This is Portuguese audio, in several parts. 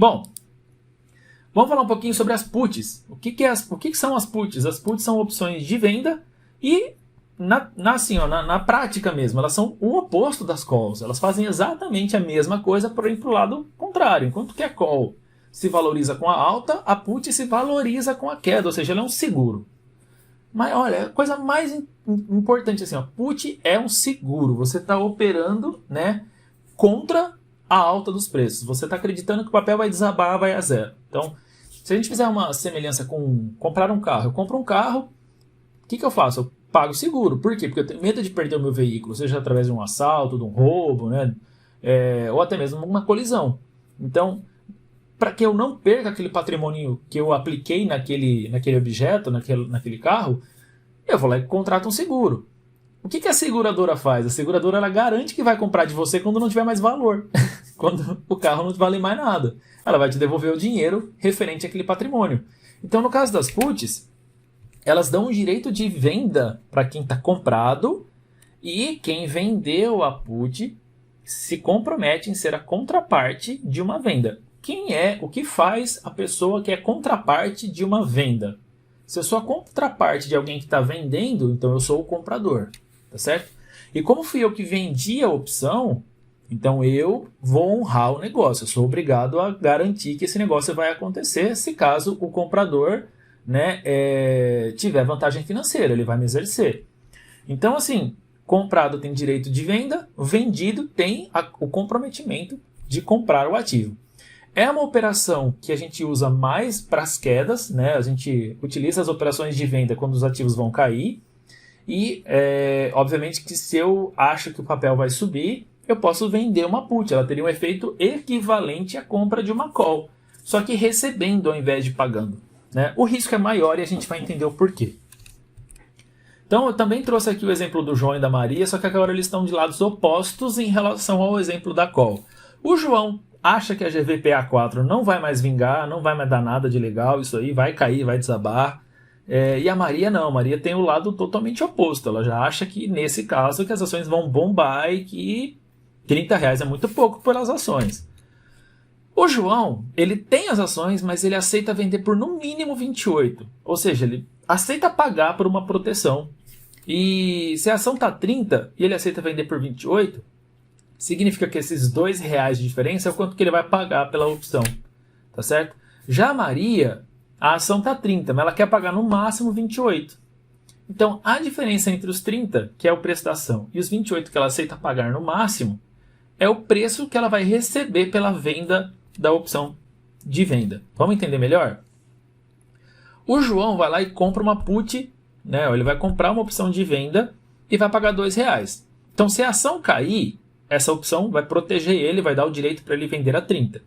Bom, vamos falar um pouquinho sobre as puts. O que são as puts? As puts são opções de venda e na prática mesmo, elas são o oposto das calls. Elas fazem exatamente a mesma coisa, porém para o lado contrário. Enquanto que a call se valoriza com a alta, a put se valoriza com a queda, ou seja, ela é um seguro. Mas olha, a coisa mais importante assim, ó, put é um seguro. Você está operando, né, contra a alta dos preços. Você está acreditando que o papel vai desabar, vai a zero. Então, se a gente fizer uma semelhança com comprar um carro, eu compro um carro, o que eu faço? Eu pago seguro. Por quê? Porque eu tenho medo de perder o meu veículo, seja através de um assalto, de um roubo, né, ou até mesmo uma colisão. Então, para que eu não perca aquele patrimônio que eu apliquei naquele objeto, naquele carro, eu vou lá e contrato um seguro. O que a seguradora faz? A seguradora ela garante que vai comprar de você quando não tiver mais valor, quando o carro não vale mais nada. Ela vai te devolver o dinheiro referente àquele patrimônio. Então, no caso das puts, elas dão um direito de venda para quem está comprado e quem vendeu a put se compromete em ser a contraparte de uma venda. O que faz a pessoa que é contraparte de uma venda? Se eu sou a contraparte de alguém que está vendendo, então eu sou o comprador, tá certo? E como fui eu que vendi a opção, então eu vou honrar o negócio. Eu sou obrigado a garantir que esse negócio vai acontecer se caso o comprador, né, tiver vantagem financeira, ele vai me exercer. Então assim, comprado tem direito de venda, vendido tem o comprometimento de comprar o ativo. É uma operação que a gente usa mais para as quedas, né? A gente utiliza as operações de venda quando os ativos vão cair e, obviamente, que se eu acho que o papel vai subir, eu posso vender uma put. Ela teria um efeito equivalente à compra de uma call, só que recebendo ao invés de pagando, né? O risco é maior e a gente vai entender o porquê. Então, eu também trouxe aqui o exemplo do João e da Maria, só que agora eles estão de lados opostos em relação ao exemplo da call. O João acha que a GVPA4 não vai mais vingar, não vai mais dar nada de legal, isso aí vai cair, vai desabar. E a Maria não, a Maria tem o lado totalmente oposto. Ela já acha que, nesse caso, que as ações vão bombar e que R$30 é muito pouco pelas ações. O João, ele tem as ações, mas ele aceita vender por no mínimo 28. Ou seja, ele aceita pagar por uma proteção. E se a ação está 30 e ele aceita vender por 28, significa que esses R$2 de diferença é o quanto que ele vai pagar pela opção, tá certo? Já a Maria, a ação está 30, mas ela quer pagar no máximo 28. Então, a diferença entre os 30, que é o preço da ação, e os 28 que ela aceita pagar no máximo, é o preço que ela vai receber pela venda da opção de venda. Vamos entender melhor? O João vai lá e compra uma put, né? Ele vai comprar uma opção de venda e vai pagar R$2. Então, se a ação cair, essa opção vai proteger ele, vai dar o direito para ele vender a 30.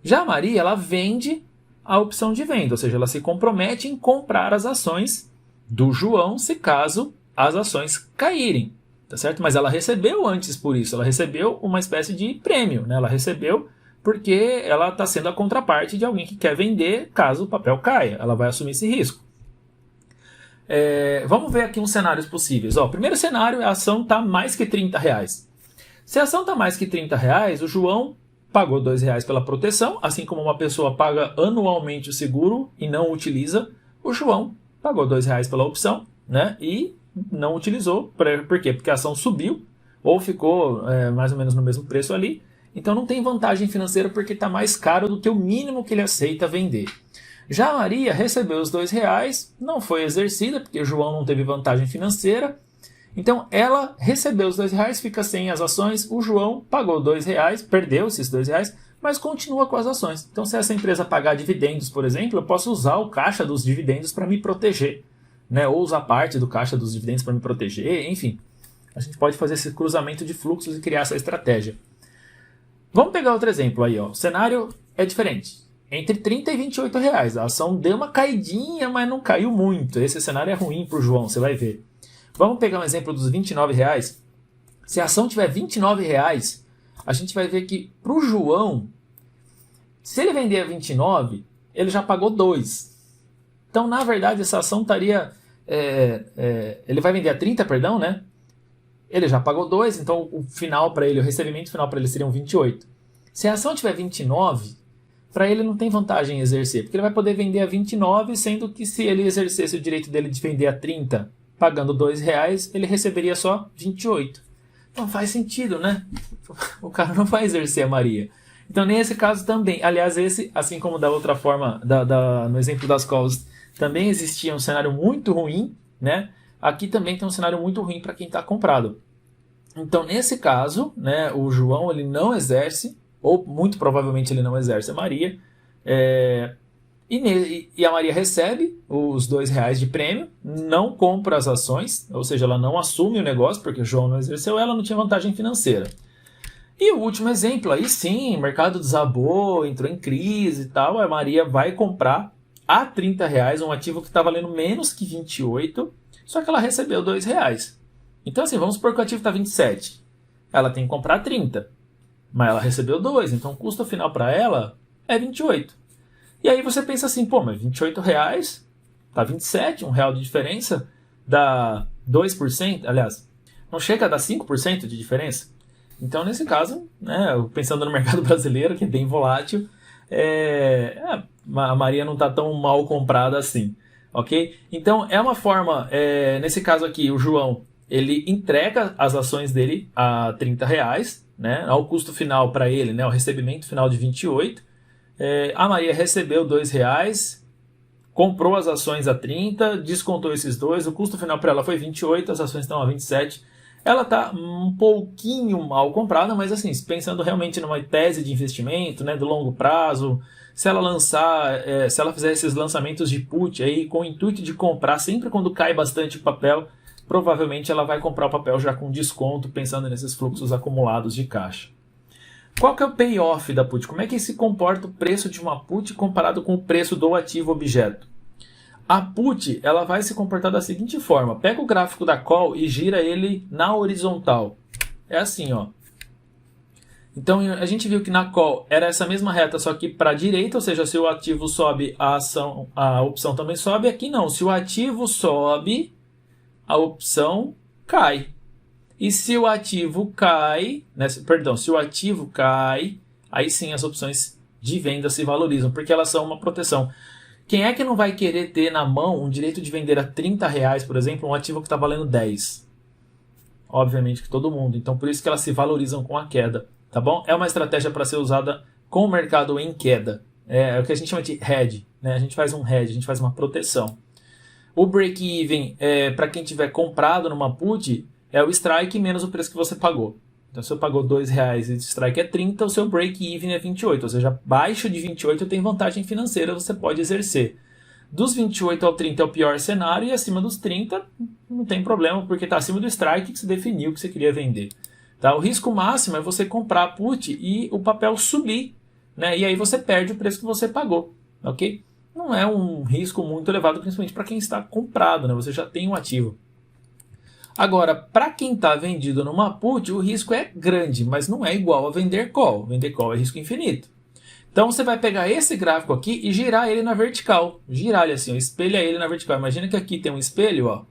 Já a Maria, ela vende a opção de venda, ou seja, ela se compromete em comprar as ações do João se caso as ações caírem, tá certo? Mas ela recebeu antes por isso, ela recebeu uma espécie de prêmio, né? Ela recebeu porque ela está sendo a contraparte de alguém que quer vender caso o papel caia, ela vai assumir esse risco. Vamos ver aqui uns cenários possíveis. Primeiro cenário, a ação está mais que R$30. Se a ação está mais que R$30, o João pagou R$2 pela proteção, assim como uma pessoa paga anualmente o seguro e não utiliza, o João pagou R$2 pela opção, né, e não utilizou. Por quê? Porque a ação subiu ou ficou mais ou menos no mesmo preço ali, então não tem vantagem financeira porque está mais caro do que o mínimo que ele aceita vender. Já a Maria recebeu os R$2, não foi exercida porque o João não teve vantagem financeira. Então, ela recebeu os R$2, fica sem as ações, o João pagou R$2, perdeu esses R$2, mas continua com as ações. Então, se essa empresa pagar dividendos, por exemplo, eu posso usar o caixa dos dividendos para me proteger, né? Ou usar parte do caixa dos dividendos para me proteger, enfim. A gente pode fazer esse cruzamento de fluxos e criar essa estratégia. Vamos pegar outro exemplo aí, ó. O cenário é diferente. Entre R$30 e R$28. A ação deu uma caidinha, mas não caiu muito. Esse cenário é ruim para o João, você vai ver. Vamos pegar um exemplo dos R$29. Se a ação tiver R$29, a gente vai ver que para o João, se ele vender a 29, ele já pagou 2. Então, na verdade, essa ação estaria... ele vai vender a 30, perdão, né? Ele já pagou 2, então o final para ele, o recebimento final para ele seria um 28. Se a ação tiver 29, para ele não tem vantagem em exercer, porque ele vai poder vender a 29, sendo que se ele exercesse o direito dele de vender a 30, pagando R$2, ele receberia só 28. Não faz sentido, né? O cara não vai exercer a Maria. Então, nesse caso também, aliás, esse, assim como da outra forma, no exemplo das calls, também existia um cenário muito ruim, né? Aqui também tem um cenário muito ruim para quem está comprado. Então, nesse caso, né, o João ele não exerce, ou muito provavelmente ele não exerce a Maria, e a Maria recebe os R$2 de prêmio, não compra as ações, ou seja, ela não assume o negócio, porque o João não exerceu, ela não tinha vantagem financeira. E o último exemplo, aí sim, o mercado desabou, entrou em crise e tal, a Maria vai comprar a R$30 um ativo que está valendo menos que 28, só que ela recebeu R$2. Então assim, vamos supor que o ativo está 27, ela tem que comprar 30, mas ela recebeu 2, então o custo final para ela é 28. E aí você pensa assim, pô, mas R$28, tá 27, R$1 de diferença, dá 2%, aliás, não chega a dar 5% de diferença? Então, nesse caso, né, pensando no mercado brasileiro, que é bem volátil, a Maria não está tão mal comprada assim, ok? Então, é uma forma, nesse caso aqui, o João, ele entrega as ações dele a R$30, né, ao custo final para ele, né, o recebimento final de 28. A Maria recebeu R$2, comprou as ações a 30, descontou esses dois, o custo final para ela foi 28, as ações estão a 27. Ela está um pouquinho mal comprada, mas assim, pensando realmente numa tese de investimento, né, do longo prazo, se ela se ela fizer esses lançamentos de put aí com o intuito de comprar sempre quando cai bastante o papel, provavelmente ela vai comprar o papel já com desconto, pensando nesses fluxos acumulados de caixa. Qual que é o payoff da put? Como é que se comporta o preço de uma put comparado com o preço do ativo objeto? A put ela vai se comportar da seguinte forma. Pega o gráfico da call e gira ele na horizontal. É assim, ó. Então a gente viu que na call era essa mesma reta, só que para a direita, ou seja, se o ativo sobe, a opção também sobe. Aqui não, se o ativo sobe, a opção cai. E se o ativo cai, né, se o ativo cai, aí sim as opções de venda se valorizam, porque elas são uma proteção. Quem é que não vai querer ter na mão um direito de vender a R$30, por exemplo, um ativo que está valendo 10? Obviamente que todo mundo. Então, por isso que elas se valorizam com a queda, tá bom? É uma estratégia para ser usada com o mercado em queda. É o que a gente chama de hedge, né? A gente faz um hedge, a gente faz uma proteção. O break-even, para quem tiver comprado numa put, é o strike menos o preço que você pagou. Então, se eu pagou R$2 e o strike é 30, o seu break-even é 28. Ou seja, abaixo de 28 tem vantagem financeira, você pode exercer. Dos 28 ao 30 é o pior cenário, e acima dos 30 não tem problema, porque está acima do strike que você definiu que você queria vender. Tá? O risco máximo é você comprar a put e o papel subir, né? E aí você perde o preço que você pagou. Ok? Não é um risco muito elevado, principalmente para quem está comprado, né? Você já tem um ativo. Agora, para quem está vendido numa put, o risco é grande, mas não é igual a vender call. Vender call é risco infinito. Então você vai pegar esse gráfico aqui e girar ele na vertical. Girar ele assim, ó, espelha ele na vertical. Imagina que aqui tem um espelho, ó.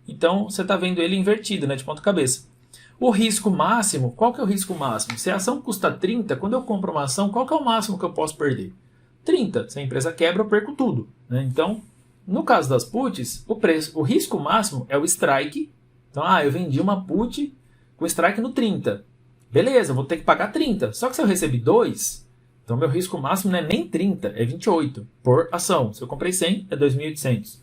Então você está vendo ele invertido, né, de ponta cabeça. O risco máximo, qual que é o risco máximo? Se a ação custa 30, quando eu compro uma ação, qual que é o máximo que eu posso perder? 30. Se a empresa quebra, eu perco tudo, né? Então, no caso das puts, o risco máximo é o strike. Então, eu vendi uma put com strike no 30. Beleza, eu vou ter que pagar 30. Só que se eu recebi 2, então meu risco máximo não é nem 30, é 28 por ação. Se eu comprei 100, é 2.800.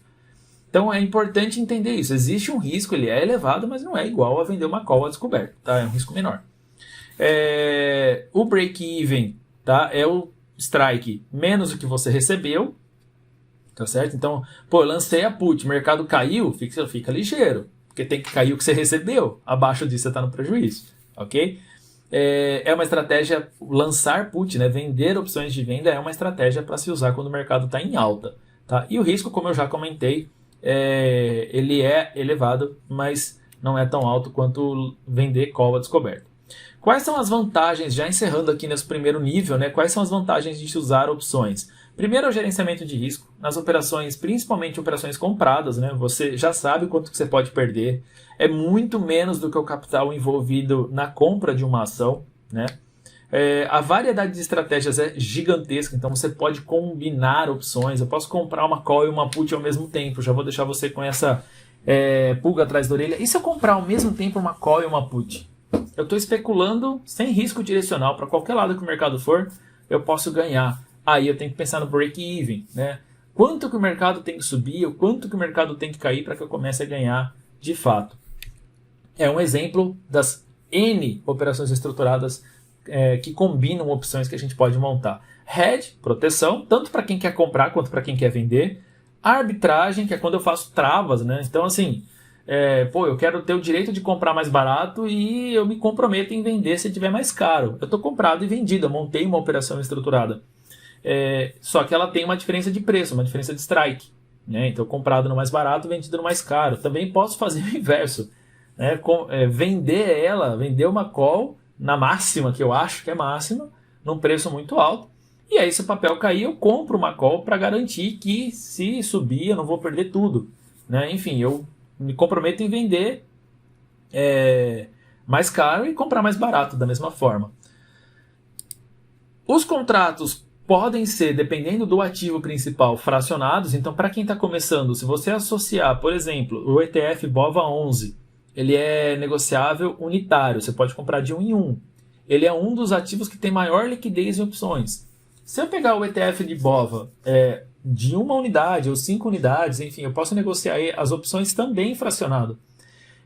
Então é importante entender isso. Existe um risco, ele é elevado, mas não é igual a vender uma call a descoberto. Tá? É um risco menor. O break-even, tá? É o strike menos o que você recebeu. Tá certo? Então, eu lancei a put, o mercado caiu, fica ligeiro. Porque tem que cair o que você recebeu. Abaixo disso você está no prejuízo. Ok? É uma estratégia, lançar put, né? Vender opções de venda é uma estratégia para se usar quando o mercado está em alta. Tá? E o risco, como eu já comentei, ele é elevado, mas não é tão alto quanto vender call a descoberto. Quais são as vantagens, já encerrando aqui nesse primeiro nível, né? Quais são as vantagens de se usar opções? Primeiro é o gerenciamento de risco. Nas operações, principalmente operações compradas, né? Você já sabe quanto que você pode perder. É muito menos do que o capital envolvido na compra de uma ação, né? A variedade de estratégias é gigantesca, então você pode combinar opções. Eu posso comprar uma call e uma put ao mesmo tempo. Já vou deixar você com essa pulga atrás da orelha. E se eu comprar ao mesmo tempo uma call e uma put? Eu estou especulando sem risco direcional. Para qualquer lado que o mercado for, eu posso ganhar. Aí eu tenho que pensar no break-even, né? Quanto que o mercado tem que subir, ou quanto que o mercado tem que cair para que eu comece a ganhar de fato. É um exemplo das N operações estruturadas que combinam opções que a gente pode montar. Hedge, proteção, tanto para quem quer comprar quanto para quem quer vender. Arbitragem, que é quando eu faço travas, né? Então, assim, eu quero ter o direito de comprar mais barato e eu me comprometo em vender se tiver mais caro. Eu estou comprado e vendido, eu montei uma operação estruturada. Só que ela tem uma diferença de preço, uma diferença de strike, né? Então, comprado no mais barato, vendido no mais caro. Também posso fazer o inverso, né? Vender uma call na máxima, que eu acho que é máxima, num preço muito alto. E aí, se o papel cair, eu compro uma call para garantir que, se subir, eu não vou perder tudo, né? Enfim, eu me comprometo em vender mais caro e comprar mais barato da mesma forma. Os contratos podem ser, dependendo do ativo principal, fracionados. Então, para quem está começando, se você associar, por exemplo, o ETF BOVA11, ele é negociável unitário, você pode comprar de um em um. Ele é um dos ativos que tem maior liquidez em opções. Se eu pegar o ETF de BOVA de uma unidade ou 5 unidades, enfim, eu posso negociar as opções também fracionado.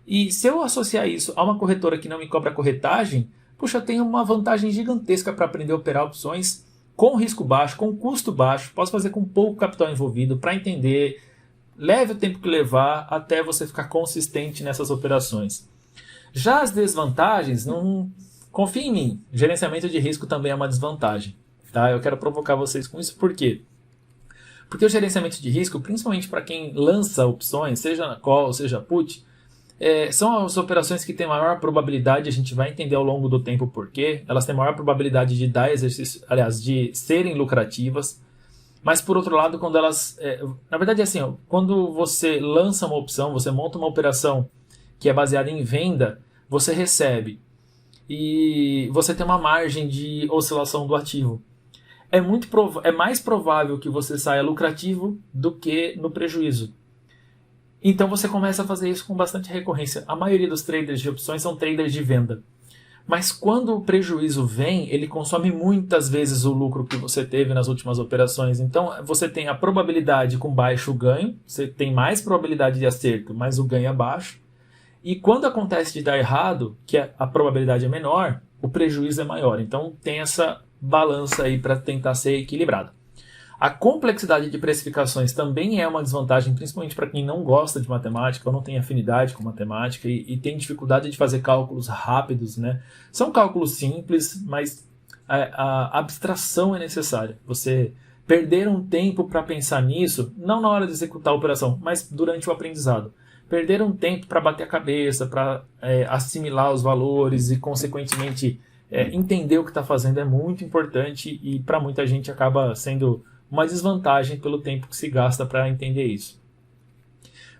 E se eu associar isso a uma corretora que não me cobra corretagem, puxa, eu tenho uma vantagem gigantesca para aprender a operar opções com risco baixo, com custo baixo, posso fazer com pouco capital envolvido para entender. Leve o tempo que levar até você ficar consistente nessas operações. Já as desvantagens, não confie em mim. Gerenciamento de risco também é uma desvantagem. Tá? Eu quero provocar vocês com isso. Por quê? Porque o gerenciamento de risco, principalmente para quem lança opções, seja na call, seja put, são as operações que têm maior probabilidade, a gente vai entender ao longo do tempo por quê. Elas têm maior probabilidade de dar exercício, aliás, de serem lucrativas. Mas, por outro lado, quando elas... na verdade, é assim, quando você lança uma opção, você monta uma operação que é baseada em venda, você recebe e você tem uma margem de oscilação do ativo. É mais provável que você saia lucrativo do que no prejuízo. Então, você começa a fazer isso com bastante recorrência. A maioria dos traders de opções são traders de venda. Mas quando o prejuízo vem, ele consome muitas vezes o lucro que você teve nas últimas operações. Então, você tem a probabilidade com baixo ganho, você tem mais probabilidade de acerto, mas o ganho é baixo. E quando acontece de dar errado, que a probabilidade é menor, o prejuízo é maior. Então, tem essa balança aí para tentar ser equilibrada. A complexidade de precificações também é uma desvantagem, principalmente para quem não gosta de matemática ou não tem afinidade com matemática e tem dificuldade de fazer cálculos rápidos, né? São cálculos simples, mas a abstração é necessária. Você perder um tempo para pensar nisso, não na hora de executar a operação, mas durante o aprendizado. Perder um tempo para bater a cabeça, para assimilar os valores e, consequentemente, entender o que está fazendo é muito importante e para muita gente acaba sendo uma desvantagem pelo tempo que se gasta para entender isso.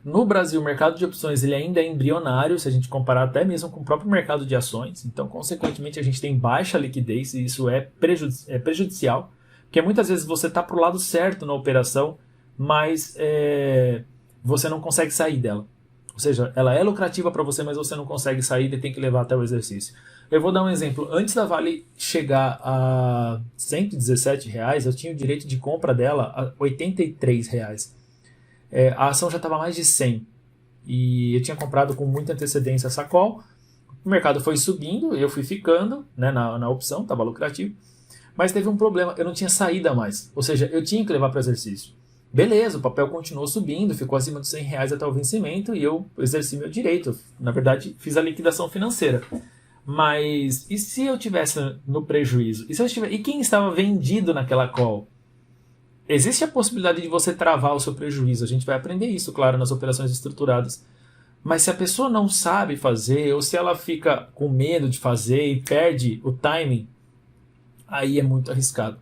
No Brasil, o mercado de opções ele ainda é embrionário, se a gente comparar até mesmo com o próprio mercado de ações. Então, consequentemente, a gente tem baixa liquidez e isso é prejudicial, porque muitas vezes você está para o lado certo na operação, mas você não consegue sair dela. Ou seja, ela é lucrativa para você, mas você não consegue sair e tem que levar até o exercício. Eu vou dar um exemplo. Antes da Vale chegar a R$ 117, eu tinha o direito de compra dela a R$ 83. A ação já estava mais de 100. E eu tinha comprado com muita antecedência essa call. O mercado foi subindo, eu fui ficando, né, na opção, estava lucrativo. Mas teve um problema, eu não tinha saída mais. Ou seja, eu tinha que levar para o exercício. Beleza, o papel continuou subindo, ficou acima dos R$ 100 até o vencimento e eu exerci meu direito. Na verdade, fiz a liquidação financeira. Mas e se eu tivesse no prejuízo? E quem estava vendido naquela call? Existe a possibilidade de você travar o seu prejuízo. A gente vai aprender isso, claro, nas operações estruturadas. Mas se a pessoa não sabe fazer, ou se ela fica com medo de fazer e perde o timing, aí é muito arriscado.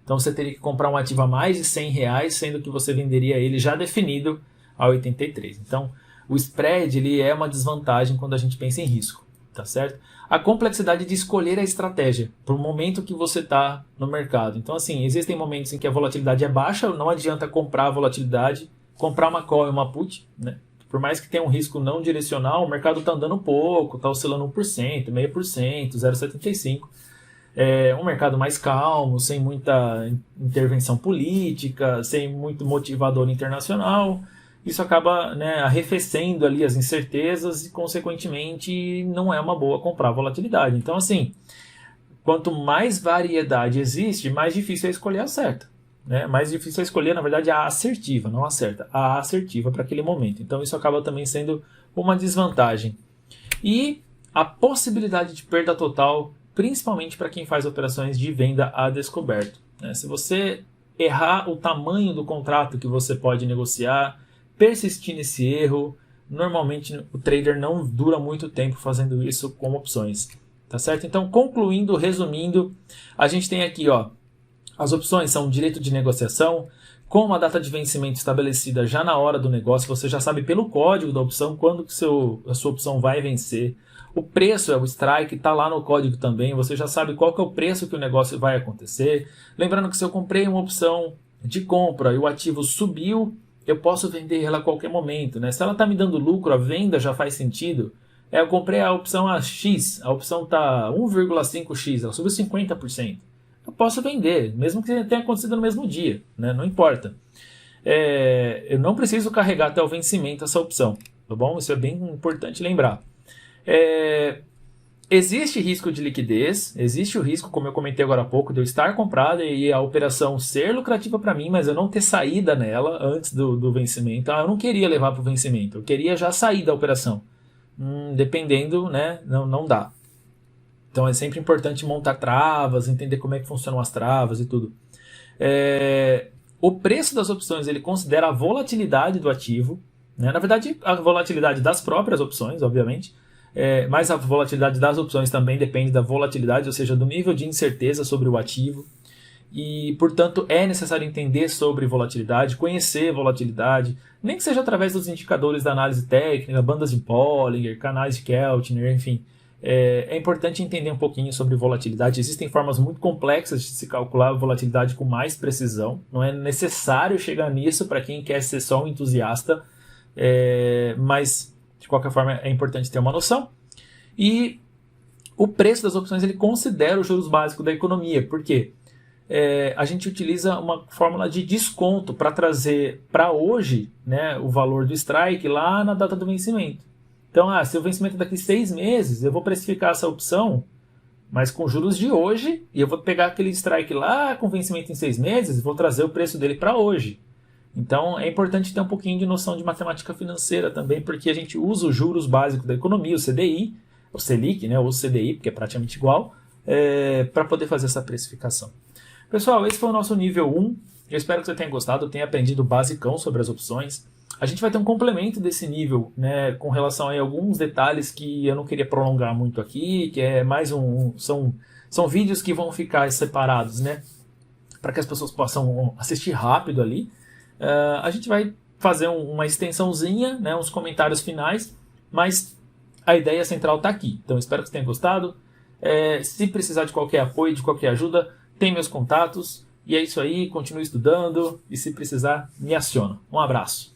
Então você teria que comprar um ativo a mais de R$ 100, sendo que você venderia ele já definido a 83. Então o spread ele é uma desvantagem quando a gente pensa em risco. Tá certo? a complexidade de escolher a estratégia para o momento que você está no mercado. Então, assim, existem momentos em que a volatilidade é baixa, não adianta comprar a volatilidade, comprar uma call e uma put, né? Por mais que tenha um risco não direcional, o mercado está andando pouco, está oscilando 1%, 0,5%, 0,75%. É um mercado mais calmo, sem muita intervenção política, sem muito motivador internacional. Isso acaba, né, arrefecendo ali as incertezas e, consequentemente, não é uma boa comprar volatilidade. Então, assim, quanto mais variedade existe, mais difícil é escolher a certa. Né? Mais difícil é escolher, na verdade, a assertiva, não a certa, a assertiva para aquele momento. Então, isso acaba também sendo uma desvantagem. E a possibilidade de perda total, principalmente para quem faz operações de venda a descoberto. Né? Se você errar o tamanho do contrato que você pode negociar, persistir nesse erro, normalmente o trader não dura muito tempo fazendo isso com opções. Tá certo? Então, concluindo, resumindo, a gente tem aqui, ó, as opções são direito de negociação, com uma data de vencimento estabelecida já na hora do negócio, você já sabe pelo código da opção quando que a sua opção vai vencer. O preço é o strike, está lá no código também, você já sabe qual que é o preço que o negócio vai acontecer. Lembrando que se eu comprei uma opção de compra e o ativo subiu, eu posso vender ela a qualquer momento. Né? Se ela está me dando lucro, a venda já faz sentido. Eu comprei a opção X, a opção está 1,5x, ela subiu 50%. Eu posso vender, mesmo que tenha acontecido no mesmo dia, né? Não importa. Eu não preciso carregar até o vencimento essa opção, tá bom? Isso é bem importante lembrar. Existe risco de liquidez, existe o risco, como eu comentei agora há pouco, de eu estar comprado e a operação ser lucrativa para mim, mas eu não ter saída nela antes do vencimento. Eu não queria levar para o vencimento, eu queria já sair da operação. Dependendo, né? Não dá. Então é sempre importante montar travas, entender como é que funcionam as travas e tudo. O preço das opções ele considera a volatilidade do ativo, né? Na verdade a volatilidade das próprias opções, obviamente, mas a volatilidade das opções também depende da volatilidade, ou seja, do nível de incerteza sobre o ativo. E, portanto, é necessário entender sobre volatilidade, conhecer volatilidade, nem que seja através dos indicadores da análise técnica, bandas de Bollinger, canais de Keltner, enfim. É importante entender um pouquinho sobre volatilidade. Existem formas muito complexas de se calcular a volatilidade com mais precisão. Não é necessário chegar nisso para quem quer ser só um entusiasta, mas, de qualquer forma, é importante ter uma noção. E o preço das opções ele considera os juros básicos da economia. Por quê? A gente utiliza uma fórmula de desconto para trazer para hoje, né, o valor do strike lá na data do vencimento. Então, se o vencimento é daqui 6 meses, eu vou precificar essa opção, mas com juros de hoje, e eu vou pegar aquele strike lá com vencimento em 6 meses e vou trazer o preço dele para hoje. Então, é importante ter um pouquinho de noção de matemática financeira também, porque a gente usa os juros básicos da economia, o CDI, o Selic, né, ou o CDI, porque é praticamente igual, para poder fazer essa precificação. Pessoal, esse foi o nosso nível 1. Eu espero que você tenha gostado, tenha aprendido o basicão sobre as opções. A gente vai ter um complemento desse nível, né, com relação a alguns detalhes que eu não queria prolongar muito aqui, que é mais são vídeos que vão ficar separados, né, para que as pessoas possam assistir rápido ali. A gente vai fazer uma extensãozinha, né, uns comentários finais, mas a ideia central está aqui. Então, espero que você tenha gostado. Se precisar de qualquer apoio, de qualquer ajuda, tem meus contatos. E é isso aí, continue estudando e se precisar, me aciona. Um abraço.